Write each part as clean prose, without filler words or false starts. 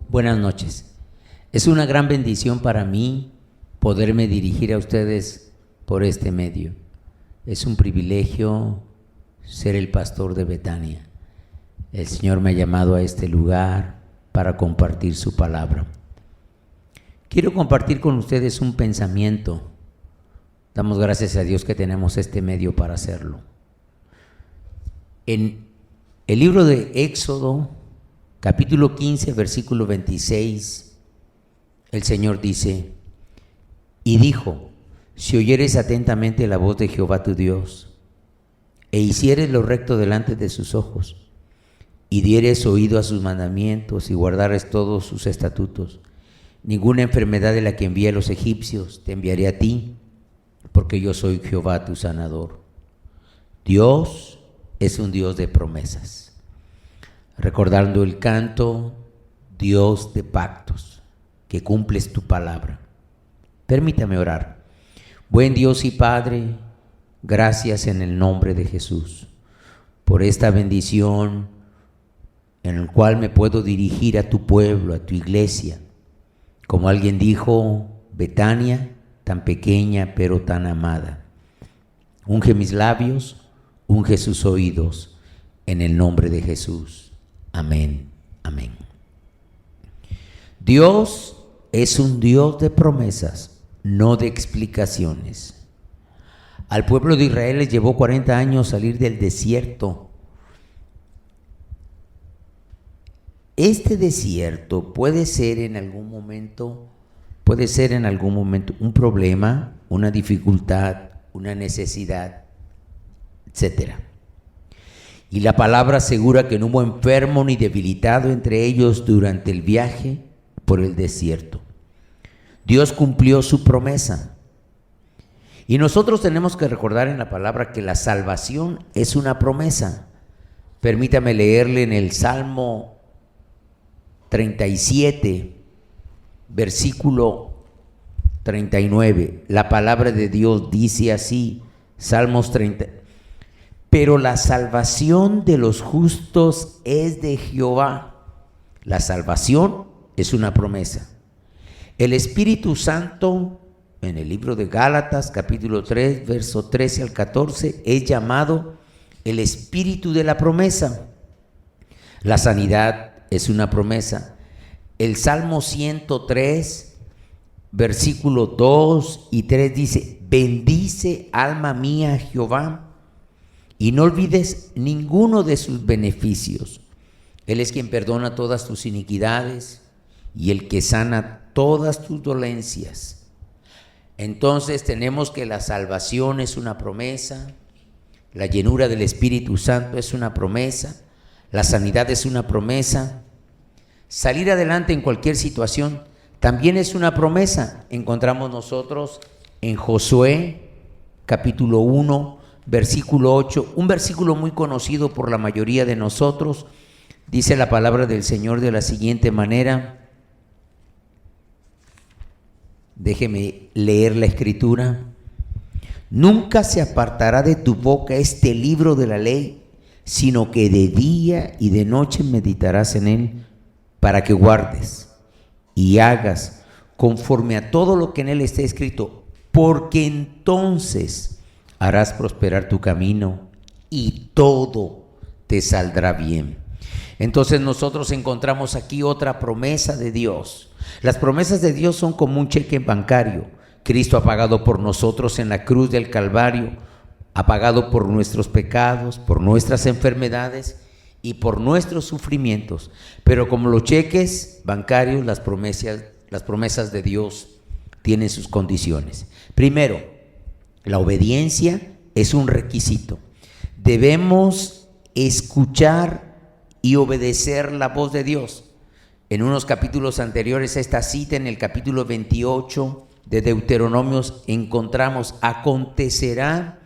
Buenas noches. Es una gran bendición para mí poderme dirigir a ustedes por este medio. Es un privilegio ser el pastor de Betania. El Señor me ha llamado a este lugar para compartir su palabra. Quiero compartir con ustedes un pensamiento. Damos gracias a Dios que tenemos este medio para hacerlo. En el libro de Éxodo, capítulo 15, versículo 26, el Señor dice: y dijo, si oyeres atentamente la voz de Jehová tu Dios, e hicieres lo recto delante de sus ojos, y dieres oído a sus mandamientos, y guardares todos sus estatutos, ninguna enfermedad de la que envié a los egipcios te enviaré a ti, porque yo soy Jehová tu sanador. Dios es un Dios de promesas. Recordando el canto, Dios de pactos, que cumples tu palabra. Permítame orar. Buen Dios y Padre, gracias en el nombre de Jesús por esta bendición en el cual me puedo dirigir a tu pueblo, a tu iglesia. Como alguien dijo, Betania, tan pequeña pero tan amada. Unge mis labios, unge sus oídos, en el nombre de Jesús. Amén, amén. Dios es un Dios de promesas, no de explicaciones. Al pueblo de Israel les llevó 40 años salir del desierto. Este desierto puede ser en algún momento un problema, una dificultad, una necesidad, etcétera. Y la palabra asegura que no hubo enfermo ni debilitado entre ellos durante el viaje por el desierto. Dios cumplió su promesa. Y nosotros tenemos que recordar en la palabra que la salvación es una promesa. Permítame leerle en el Salmo 37, versículo 39. La palabra de Dios dice así, Salmos 30. Pero la salvación de los justos es de Jehová. La salvación es una promesa. El Espíritu Santo, en el libro de Gálatas, capítulo 3, verso 13 al 14, es llamado el Espíritu de la promesa. La sanidad es una promesa. El Salmo 103, versículo 2 y 3 dice: bendice alma mía a Jehová, y no olvides ninguno de sus beneficios. Él es quien perdona todas tus iniquidades y el que sana todas tus dolencias. Entonces tenemos que la salvación es una promesa, la llenura del Espíritu Santo es una promesa, la sanidad es una promesa, salir adelante en cualquier situación también es una promesa. Encontramos nosotros en Josué capítulo 1, versículo 8, un versículo muy conocido por la mayoría de nosotros. Dice la palabra del Señor de la siguiente manera. Déjeme leer la escritura. Nunca se apartará de tu boca este libro de la ley, sino que de día y de noche meditarás en él, para que guardes y hagas conforme a todo lo que en él está escrito, porque entonces harás prosperar tu camino y todo te saldrá bien. Entonces nosotros encontramos aquí otra promesa de Dios. Las promesas de Dios son como un cheque bancario. Cristo ha pagado por nosotros en la cruz del Calvario, ha pagado por nuestros pecados, por nuestras enfermedades y por nuestros sufrimientos. Pero como los cheques bancarios, las promesas de Dios tienen sus condiciones. Primero, la obediencia es un requisito. Debemos escuchar y obedecer la voz de Dios. En unos capítulos anteriores a esta cita, en el capítulo 28 de Deuteronomios, encontramos: acontecerá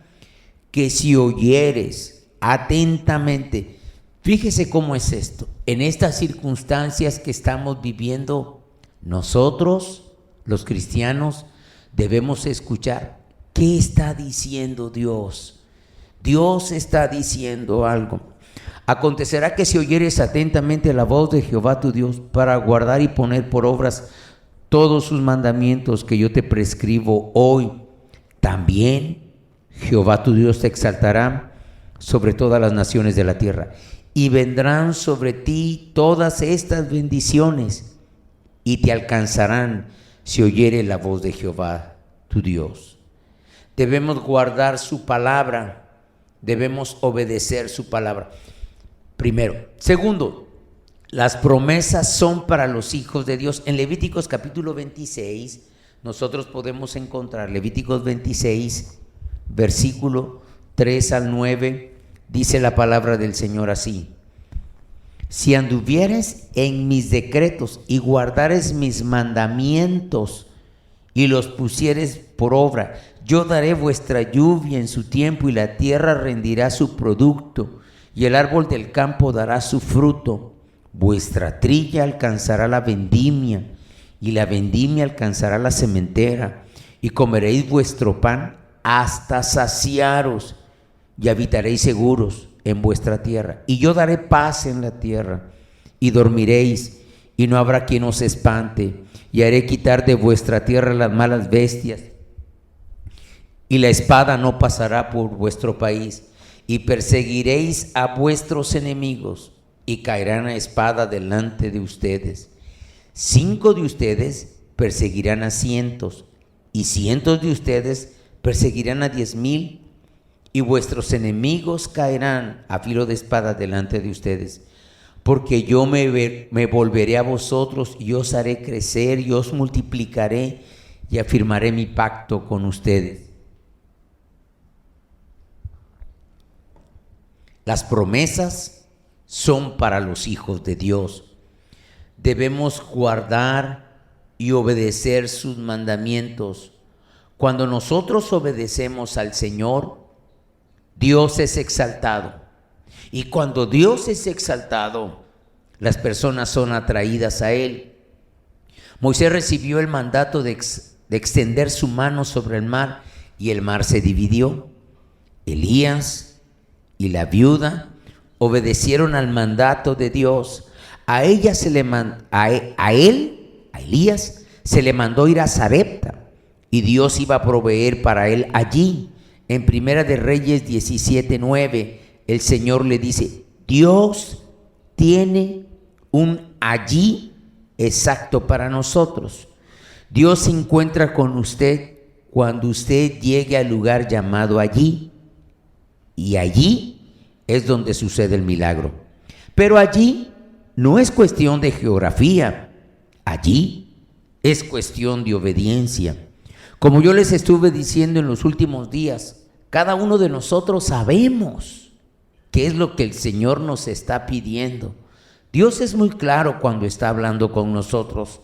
que si oyeres atentamente. Fíjese cómo es esto. En estas circunstancias que estamos viviendo, nosotros, los cristianos, debemos escuchar qué está diciendo Dios. Dios está diciendo algo. Acontecerá que si oyeres atentamente la voz de Jehová tu Dios para guardar y poner por obras todos sus mandamientos que yo te prescribo hoy, también Jehová tu Dios te exaltará sobre todas las naciones de la tierra, y vendrán sobre ti todas estas bendiciones y te alcanzarán si oyeres la voz de Jehová tu Dios. Debemos guardar su palabra, debemos obedecer su palabra. Primero. Segundo, las promesas son para los hijos de Dios. En Levíticos capítulo 26, nosotros podemos encontrar Levíticos 26, versículo 3 al 9, dice la palabra del Señor así: si anduvieres en mis decretos y guardares mis mandamientos y los pusieres por obra, yo daré vuestra lluvia en su tiempo y la tierra rendirá su producto y el árbol del campo dará su fruto. Vuestra trilla alcanzará la vendimia y la vendimia alcanzará la sementera, y comeréis vuestro pan hasta saciaros y habitaréis seguros en vuestra tierra. Y yo daré paz en la tierra y dormiréis y no habrá quien os espante, y haré quitar de vuestra tierra las malas bestias y la espada no pasará por vuestro país. Y perseguiréis a vuestros enemigos y caerán a espada delante de ustedes. 5 de ustedes perseguirán a cientos y cientos de ustedes perseguirán a 10,000, y vuestros enemigos caerán a filo de espada delante de ustedes. Porque yo me volveré a vosotros y os haré crecer y os multiplicaré y afirmaré mi pacto con ustedes. Las promesas son para los hijos de Dios. Debemos guardar y obedecer sus mandamientos. Cuando nosotros obedecemos al Señor, Dios es exaltado. Y cuando Dios es exaltado, las personas son atraídas a Él. Moisés recibió el mandato de extender su mano sobre el mar, y el mar se dividió. Elías y la viuda obedecieron al mandato de Dios. A Elías se le mandó ir a Sarepta, y Dios iba a proveer para él allí. En Primera de Reyes 17:9, el Señor le dice: Dios tiene un allí exacto para nosotros. Dios se encuentra con usted cuando usted llegue al lugar llamado allí, y allí es donde sucede el milagro. Pero allí no es cuestión de geografía, allí es cuestión de obediencia. Como yo les estuve diciendo en los últimos días, cada uno de nosotros sabemos qué es lo que el Señor nos está pidiendo. Dios es muy claro cuando está hablando con nosotros.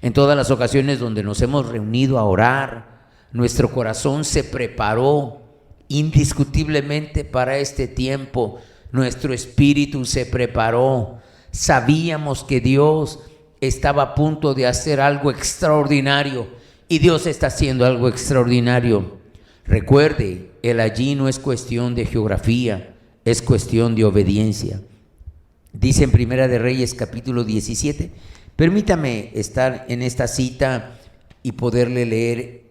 En todas las ocasiones donde nos hemos reunido a orar, nuestro corazón se preparó indiscutiblemente para este tiempo. Nuestro espíritu se preparó. Sabíamos que Dios estaba a punto de hacer algo extraordinario, y Dios está haciendo algo extraordinario. Recuerde, el allí no es cuestión de geografía, es cuestión de obediencia. Dice en Primera de Reyes capítulo 17, permítame estar en esta cita y poderle leer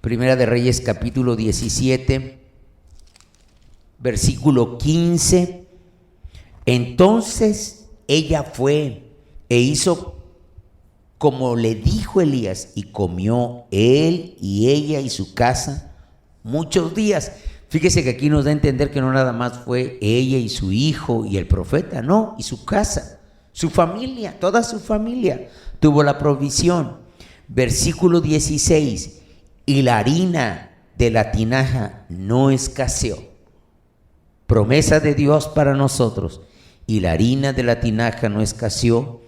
Primera de Reyes capítulo 17, versículo 15. Entonces ella fue e hizo como le dijo Elías, y comió él y ella y su casa muchos días. Fíjese que aquí nos da a entender que no nada más fue ella y su hijo y el profeta, no, y su casa, su familia, toda su familia tuvo la provisión. Versículo 16, y la harina de la tinaja no escaseó. Promesa de Dios para nosotros. Y la harina de la tinaja no escaseó,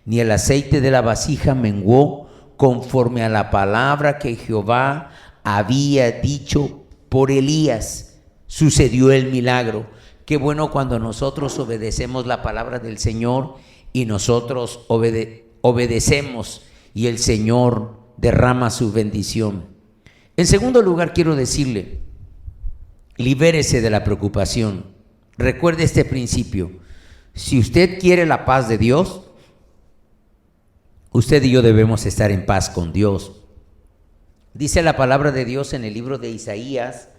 ni el aceite de la vasija menguó, conforme a la palabra que Jehová había dicho por Elías. Sucedió el milagro. Qué bueno cuando nosotros obedecemos la palabra del Señor y nosotros obedecemos, y el Señor derrama su bendición. En segundo lugar, quiero decirle, Libérese de la preocupación. Recuerde este principio. Si usted quiere la paz de Dios, usted y yo debemos estar en paz con Dios. Dice la palabra de Dios en el libro de Isaías,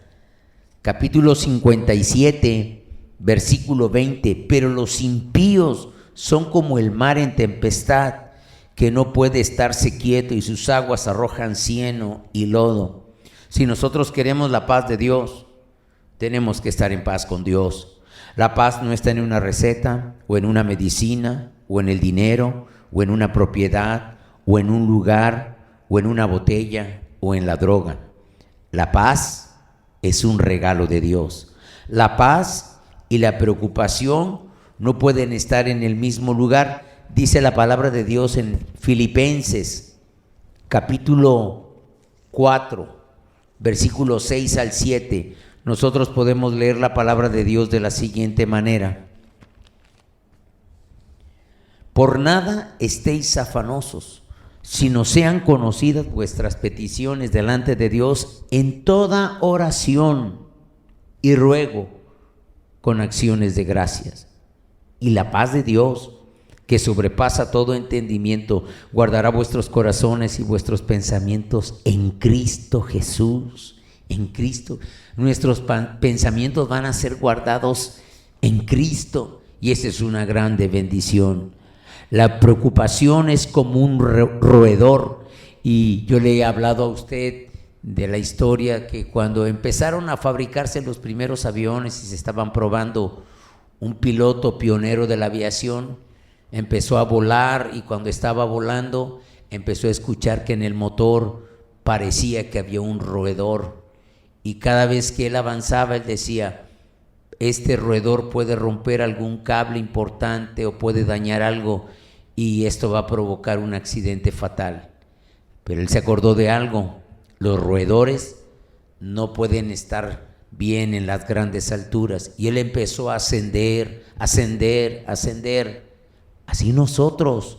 capítulo 57, versículo 20. Pero los impíos son como el mar en tempestad, que no puede estarse quieto, y sus aguas arrojan cieno y lodo. Si nosotros queremos la paz de Dios, tenemos que estar en paz con Dios. La paz no está en una receta, o en una medicina, o en el dinero, o en una propiedad, o en un lugar, o en una botella, o en la droga. La paz es un regalo de Dios. La paz y la preocupación no pueden estar en el mismo lugar. Dice la palabra de Dios en Filipenses, capítulo 4, versículos 6 al 7. Nosotros podemos leer la palabra de Dios de la siguiente manera: por nada estéis afanosos, sino sean conocidas vuestras peticiones delante de Dios en toda oración y ruego con acciones de gracias. Y la paz de Dios, que sobrepasa todo entendimiento, guardará vuestros corazones y vuestros pensamientos en Cristo Jesús. En Cristo, nuestros pensamientos van a ser guardados en Cristo, y esa es una grande bendición. La preocupación es como un roedor, y yo le he hablado a usted de la historia que cuando empezaron a fabricarse los primeros aviones y se estaban probando, un piloto pionero de la aviación empezó a volar, y cuando estaba volando empezó a escuchar que en el motor parecía que había un roedor, y cada vez que él avanzaba él decía: este roedor puede romper algún cable importante o puede dañar algo, y esto va a provocar un accidente fatal. Pero él se acordó de algo: los roedores no pueden estar bien en las grandes alturas, y él empezó a ascender. Así nosotros,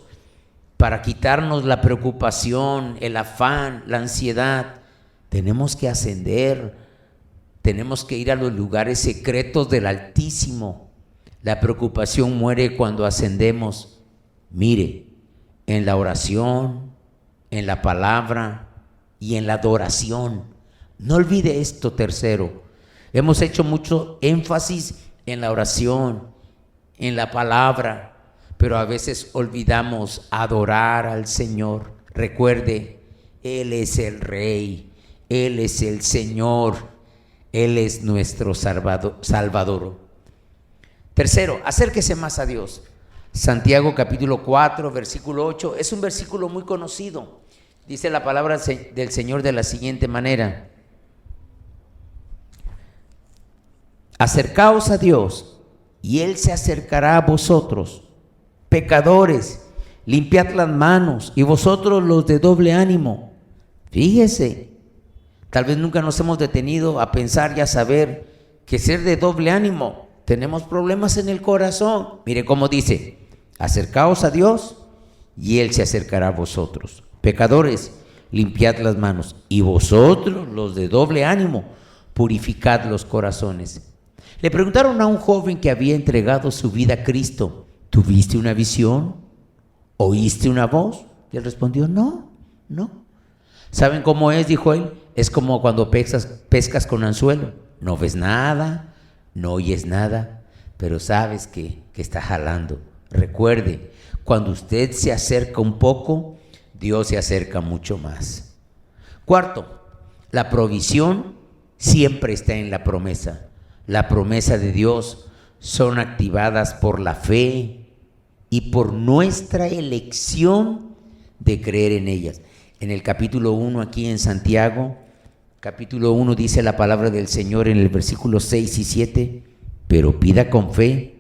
para quitarnos la preocupación, el afán, la ansiedad, tenemos que ascender, tenemos que ir a los lugares secretos del Altísimo. La preocupación muere cuando ascendemos. Mire, en la oración, en la palabra y en la adoración. No olvide esto, tercero. Hemos hecho mucho énfasis en la oración, en la palabra, pero a veces olvidamos adorar al Señor. Recuerde, Él es el Rey, Él es el Señor, Él es nuestro Salvador. Tercero, acérquese más a Dios. Santiago capítulo 4, versículo 8, es un versículo muy conocido. Dice la palabra del Señor de la siguiente manera: acercaos a Dios, y Él se acercará a vosotros. Pecadores, limpiad las manos, y vosotros los de doble ánimo. Fíjese, tal vez nunca nos hemos detenido a pensar y a saber que ser de doble ánimo, tenemos problemas en el corazón. Mire cómo dice: acercaos a Dios, y Él se acercará a vosotros. Pecadores, limpiad las manos, y vosotros los de doble ánimo, purificad los corazones. Le preguntaron a un joven que había entregado su vida a Cristo: ¿tuviste una visión? ¿Oíste una voz? Y él respondió: no. ¿Saben cómo es? Dijo él: es como cuando pescas con anzuelo. No ves nada, no oyes nada, pero sabes que está jalando. Recuerde, cuando usted se acerca un poco, Dios se acerca mucho más. Cuarto, la provisión siempre está en la promesa. La promesa de Dios son activadas por la fe y por nuestra elección de creer en ellas. En el capítulo 1 aquí en Santiago, capítulo 1 dice la palabra del Señor en el versículo 6 y 7: pero pida con fe,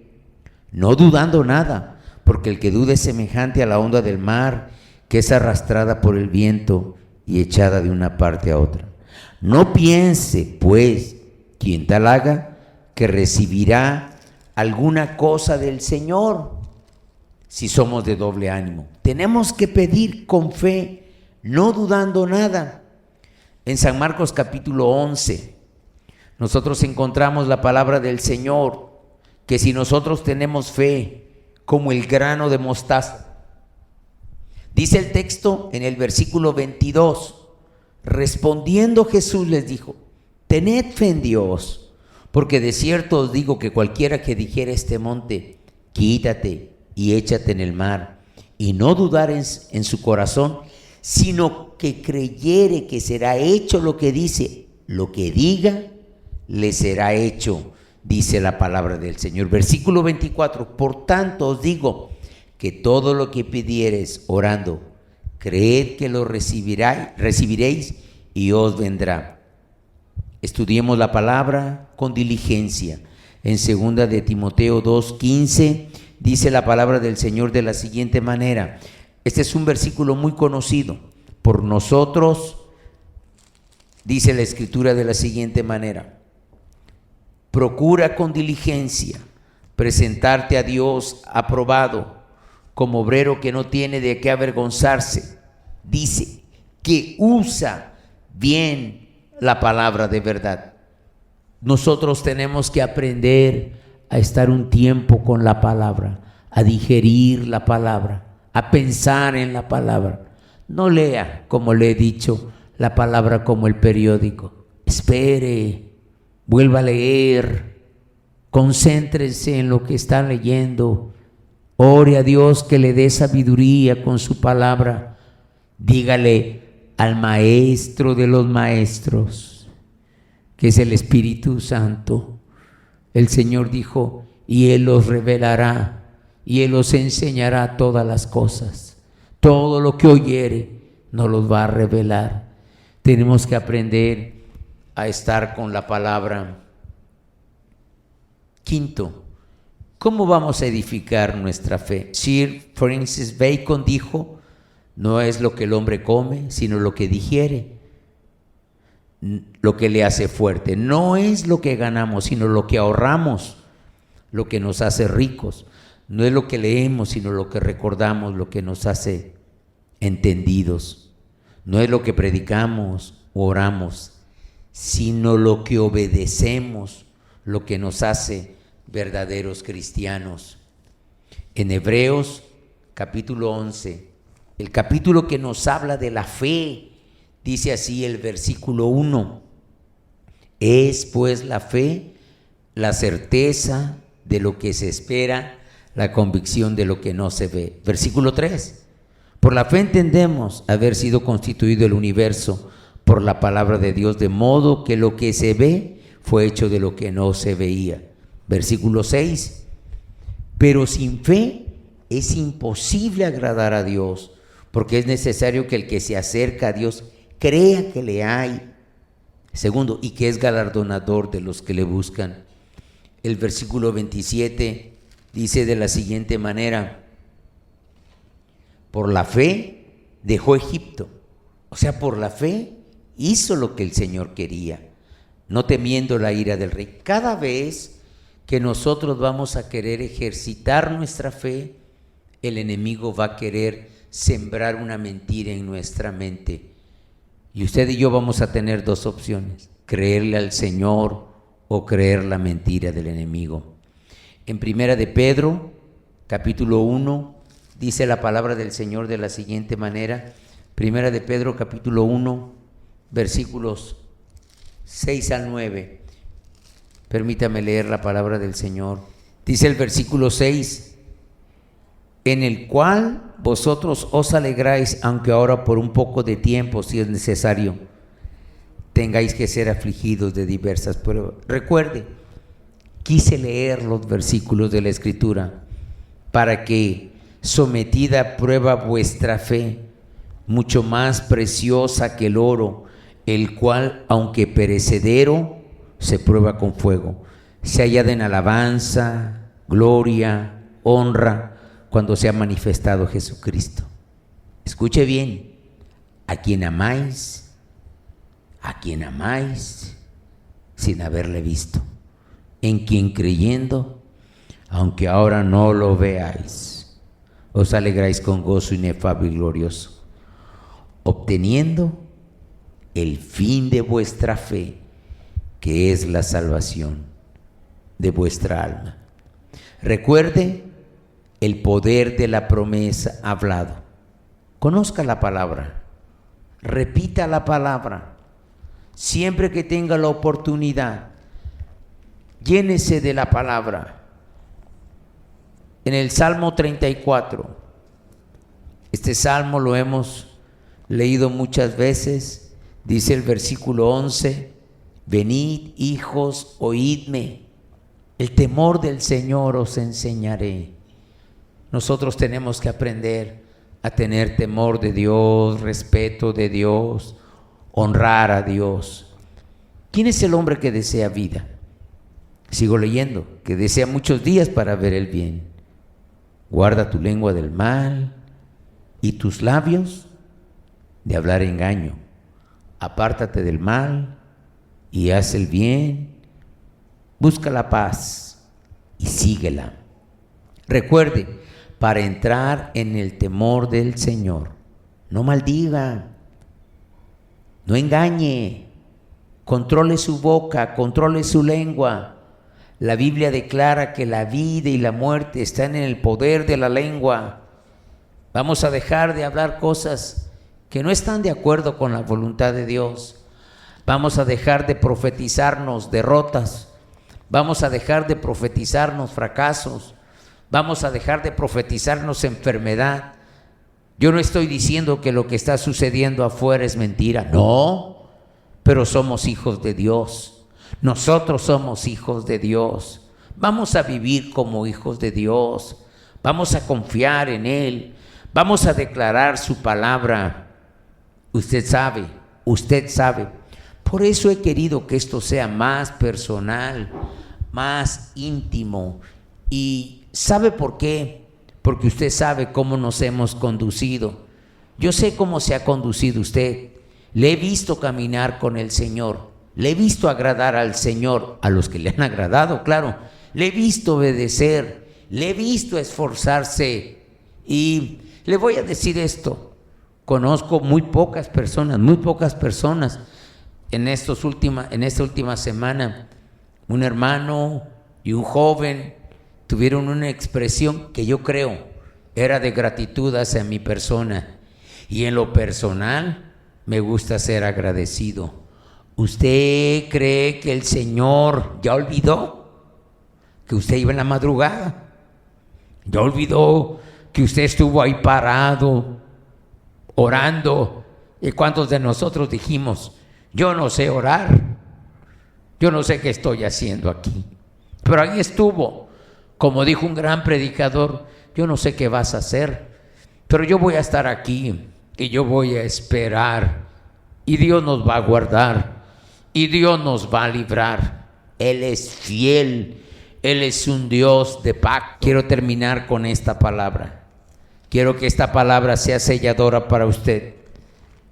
no dudando nada, porque el que duda es semejante a la onda del mar, que es arrastrada por el viento y echada de una parte a otra. No piense, pues, quien tal haga, que recibirá alguna cosa del Señor. Si somos de doble ánimo, tenemos que pedir con fe, no dudando nada. En San Marcos capítulo 11, nosotros encontramos la palabra del Señor, que si nosotros tenemos fe como el grano de mostaza, dice el texto en el versículo 22, respondiendo Jesús les dijo: tened fe en Dios, porque de cierto os digo que cualquiera que dijere a este monte, quítate y échate en el mar, y no dudar en su corazón, sino que creyere que será hecho lo que dice, lo que diga, le será hecho, dice la palabra del Señor. Versículo 24, por tanto os digo que todo lo que pidiereis orando, creed que lo recibiréis y os vendrá. Estudiemos la palabra con diligencia. En 2 de Timoteo 2:15 dice la palabra del Señor de la siguiente manera. Este es un versículo muy conocido por nosotros. Dice la Escritura de la siguiente manera: procura con diligencia presentarte a Dios aprobado, como obrero que no tiene de qué avergonzarse. Dice que usa bien la palabra de verdad. Nosotros tenemos que aprender a estar un tiempo con la palabra, a digerir la palabra, a pensar en la palabra. No lea, como le he dicho, la palabra como el periódico. Espere, vuelva a leer, concéntrese en lo que está leyendo, ore a Dios que le dé sabiduría con su palabra. Dígale al Maestro de los maestros, que es el Espíritu Santo. El Señor dijo: y Él os revelará y Él os enseñará todas las cosas. Todo lo que oyere nos los va a revelar. Tenemos que aprender a estar con la palabra. Quinto, ¿cómo vamos a edificar nuestra fe? Sir Francis Bacon dijo: no es lo que el hombre come, sino lo que digiere, lo que le hace fuerte. No es lo que ganamos, sino lo que ahorramos, lo que nos hace ricos. No es lo que leemos, sino lo que recordamos, lo que nos hace entendidos. No es lo que predicamos o oramos, sino lo que obedecemos, lo que nos hace verdaderos cristianos. En Hebreos capítulo 11, el capítulo que nos habla de la fe, dice así el versículo 1: es pues la fe la certeza de lo que se espera, la convicción de lo que no se ve. Versículo 3: por la fe entendemos haber sido constituido el universo por la palabra de Dios, de modo que lo que se ve fue hecho de lo que no se veía. Versículo 6: pero sin fe es imposible agradar a Dios, porque es necesario que el que se acerca a Dios crea que le hay. Segundo, y que es galardonador de los que le buscan. El versículo 27 dice de la siguiente manera: por la fe dejó Egipto. O sea, por la fe hizo lo que el Señor quería, no temiendo la ira del rey. Cada vez que nosotros vamos a querer ejercitar nuestra fe, el enemigo va a querer sembrar una mentira en nuestra mente. Y usted y yo vamos a tener dos opciones: creerle al Señor o creer la mentira del enemigo. En 1 de Pedro, capítulo 1, dice la palabra del Señor de la siguiente manera. 1 de Pedro, capítulo 1, versículos 6 al 9. Permítame leer la palabra del Señor. Dice el versículo 6: en el cual vosotros os alegráis, aunque ahora por un poco de tiempo, si es necesario, tengáis que ser afligidos de diversas pruebas. Recuerde, quise leer los versículos de la Escritura para que, sometida a prueba vuestra fe, mucho más preciosa que el oro, el cual, aunque perecedero, se prueba con fuego, se hallada en alabanza, gloria, honra, cuando se ha manifestado Jesucristo. Escuche bien: a quien amáis sin haberle visto, en quien creyendo, aunque ahora no lo veáis, os alegráis con gozo inefable y glorioso, obteniendo el fin de vuestra fe, que es la salvación de vuestra alma. Recuerde el poder de la promesa hablado. Conozca la palabra, repita la palabra. Siempre que tenga la oportunidad, llénese de la palabra. En el Salmo 34, este salmo lo hemos leído muchas veces, dice el versículo 11, venid hijos, oídme, el temor del Señor os enseñaré. Nosotros tenemos que aprender a tener temor de Dios, respeto de Dios, honrar a Dios. ¿Quién es el hombre que desea vida? Sigo leyendo, que desea muchos días para ver el bien. Guarda tu lengua del mal y tus labios de hablar engaño. Apártate del mal y haz el bien. Busca la paz y síguela. Recuerde, para entrar en el temor del Señor, no maldiga, no engañe, controle su boca, controle su lengua. La Biblia declara que la vida y la muerte están en el poder de la lengua. Vamos a dejar de hablar cosas que no están de acuerdo con la voluntad de Dios. Vamos a dejar de profetizarnos derrotas. Vamos a dejar de profetizarnos fracasos. Vamos a dejar de profetizarnos enfermedad. Yo no estoy diciendo que lo que está sucediendo afuera es mentira. No, pero somos hijos de Dios. Nosotros somos hijos de Dios. Vamos a vivir como hijos de Dios. Vamos a confiar en Él. Vamos a declarar su palabra. Usted sabe. Por eso he querido que esto sea más personal, más íntimo. ¿Y sabe por qué? Porque usted sabe cómo nos hemos conducido. Yo sé cómo se ha conducido usted. Le he visto caminar con el Señor. Le he visto agradar al Señor, a los que le han agradado, claro. Le he visto obedecer, le he visto esforzarse. Y le voy a decir esto, conozco muy pocas personas en esta última semana, un hermano y un joven tuvieron una expresión que yo creo era de gratitud hacia mi persona. Y en lo personal me gusta ser agradecido. ¿Usted cree que el Señor ya olvidó que usted iba en la madrugada? ¿Ya olvidó que usted estuvo ahí parado, orando? ¿Y cuántos de nosotros dijimos, yo no sé orar, yo no sé qué estoy haciendo aquí? Pero ahí estuvo, como dijo un gran predicador, yo no sé qué vas a hacer, pero yo voy a estar aquí y yo voy a esperar y Dios nos va a guardar. Y Dios nos va a librar. Él es fiel. Él es un Dios de pacto. Quiero terminar con esta palabra. Quiero que esta palabra sea selladora para usted.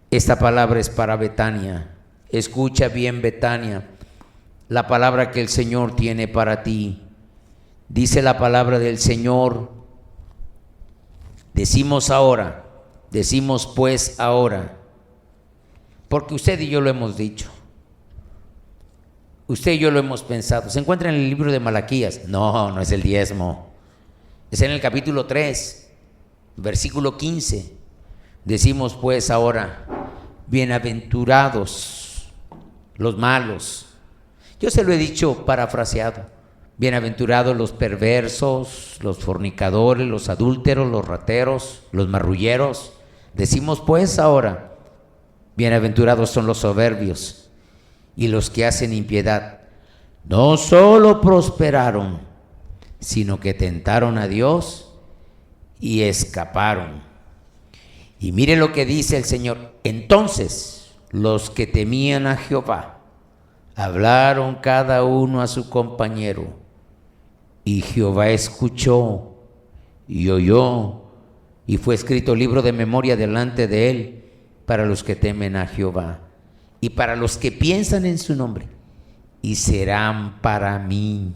Esta palabra es para Betania. Escucha bien, Betania, la palabra que el Señor tiene para ti. Dice la palabra del Señor. Decimos pues ahora, porque usted y yo lo hemos dicho. Usted y yo lo hemos pensado. Se encuentra en el libro de Malaquías. No es el diezmo. Es en el capítulo 3, versículo 15. Decimos pues ahora, bienaventurados los malos. Yo se lo he dicho parafraseado. Bienaventurados los perversos, los fornicadores, los adúlteros, los rateros, los marrulleros. Decimos pues ahora, bienaventurados son los soberbios y los que hacen impiedad. No solo prosperaron, sino que tentaron a Dios y escaparon. Y mire lo que dice el Señor. Entonces los que temían a Jehová hablaron cada uno a su compañero, y Jehová escuchó y oyó, y fue escrito libro de memoria delante de él para los que temen a Jehová y para los que piensan en su nombre, y serán para mí,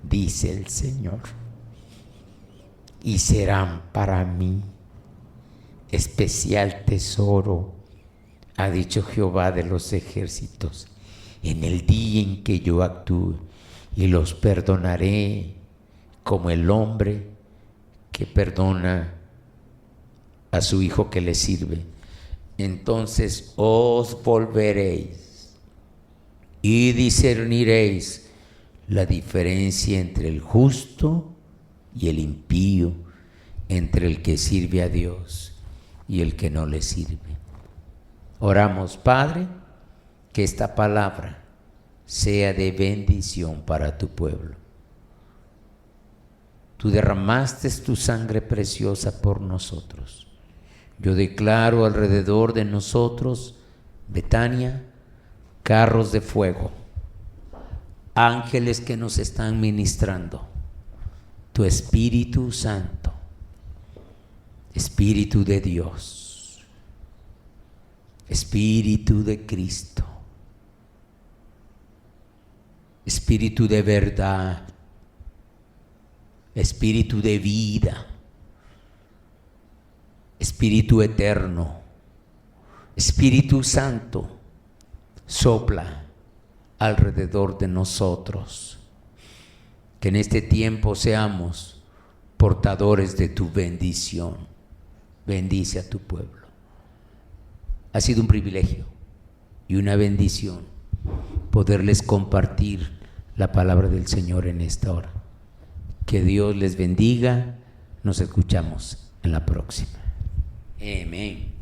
dice el Señor, y serán para mí especial tesoro, ha dicho Jehová de los ejércitos. en el día en que yo actúe, y los perdonaré como el hombre que perdona a su hijo que le sirve. Entonces os volveréis y discerniréis la diferencia entre el justo y el impío, entre el que sirve a Dios y el que no le sirve. Oramos, Padre, que esta palabra sea de bendición para tu pueblo. Tú derramaste tu sangre preciosa por nosotros. Yo declaro alrededor de nosotros, Betania, carros de fuego, ángeles que nos están ministrando, tu Espíritu Santo, Espíritu de Dios, Espíritu de Cristo, Espíritu de verdad, Espíritu de vida, Espíritu eterno, Espíritu Santo, sopla alrededor de nosotros. Que en este tiempo seamos portadores de tu bendición. Bendice a tu pueblo. Ha sido un privilegio y una bendición poderles compartir la palabra del Señor en esta hora. Que Dios les bendiga. Nos escuchamos en la próxima. Amén.